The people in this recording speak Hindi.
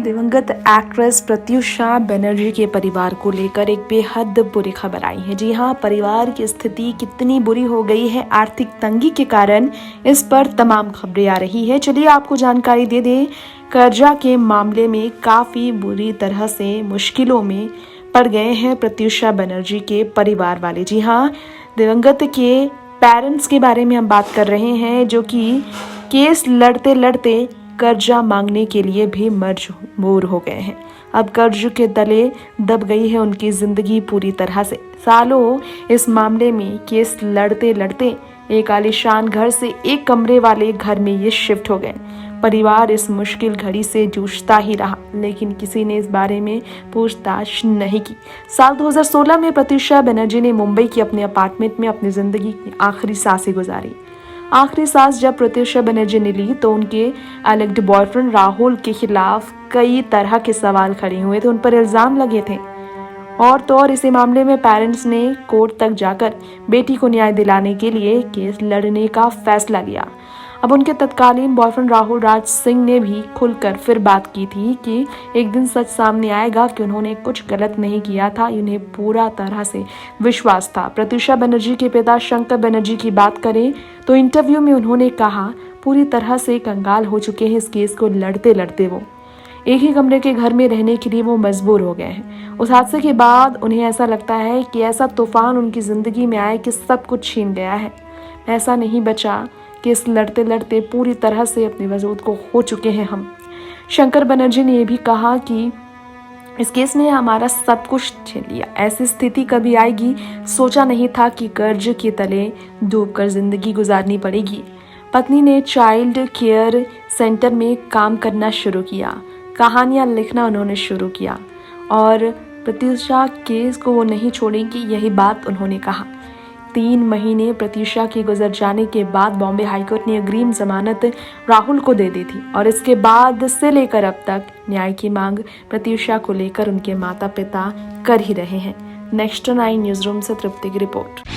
दिवंगत एक्ट्रेस प्रत्युषा बनर्जी के परिवार को लेकर एक बेहद बुरी खबर आई है। जी हां, परिवार की स्थिति कितनी बुरी हो गई है आर्थिक तंगी के कारण, इस पर तमाम खबरें आ रही है। चलिए आपको जानकारी दे दें, कर्जा के मामले में काफी बुरी तरह से मुश्किलों में पड़ गए हैं प्रत्युषा बनर्जी के परिवार वाले। जी हाँ, दिवंगत के पेरेंट्स के बारे में हम बात कर रहे हैं, जो कि केस लड़ते लड़ते कर्जा मांगने के लिए भी मजबूर हो गए हैं। अब कर्ज के तले दब गई है उनकी जिंदगी पूरी तरह से। सालों इस मामले में केस लड़ते लड़ते एक आलीशान घर से एक कमरे वाले घर में ये शिफ्ट हो गए। परिवार इस मुश्किल घड़ी से जूझता ही रहा, लेकिन किसी ने इस बारे में पूछताछ नहीं की। साल 2016 में प्रत्युषा बनर्जी ने मुंबई के अपने अपार्टमेंट में अपनी जिंदगी की आखिरी सांसें गुजारी। आखिरी सांस जब प्रत्युषा बनर्जी ने ली तो उनके एलेक्ड बॉयफ्रेंड राहुल के खिलाफ कई तरह के सवाल खड़े हुए थे, उन पर इल्जाम लगे थे। और तो और इसी मामले में पेरेंट्स ने कोर्ट तक जाकर बेटी को न्याय दिलाने के लिए केस लड़ने का फैसला लिया। अब उनके तत्कालीन बॉयफ्रेंड राहुल राज सिंह ने भी खुलकर फिर बात की थी कि एक दिन सच सामने आएगा कि उन्होंने कुछ गलत नहीं किया था। उन्हें पूरा तरह से विश्वास था। प्रत्युषा बनर्जी के पिता शंकर बनर्जी की बात करें तो इंटरव्यू में उन्होंने कहा, पूरी तरह से कंगाल हो चुके हैं इस केस को लड़ते लड़ते। वो एक ही कमरे के घर में रहने के लिए वो मजबूर हो गए हैं। उस हादसे के बाद उन्हें ऐसा लगता है कि ऐसा तूफान उनकी जिंदगी में आए कि सब कुछ छीन गया है। ऐसा नहीं बचा कि इस लड़ते लड़ते पूरी तरह से अपने वजूद को खो चुके हैं हम। शंकर बनर्जी ने यह भी कहा कि इस केस ने हमारा सब कुछ छीन लिया। ऐसी स्थिति कभी आएगी सोचा नहीं था कि कर्ज के तले डूबकर जिंदगी गुजारनी पड़ेगी। पत्नी ने चाइल्ड केयर सेंटर में काम करना शुरू किया, कहानियां लिखना उन्होंने शुरू किया और प्रत्युषा केस को वो नहीं छोड़ेंगी, यही बात उन्होंने कहा। 3 महीने प्रत्युषा के गुजर जाने के बाद बॉम्बे हाईकोर्ट ने अग्रिम जमानत राहुल को दे दी थी और इसके बाद से लेकर अब तक न्याय की मांग प्रत्युषा को लेकर उनके माता पिता कर ही रहे हैं। नेक्स्ट 9 न्यूज रूम से तृप्ति की रिपोर्ट।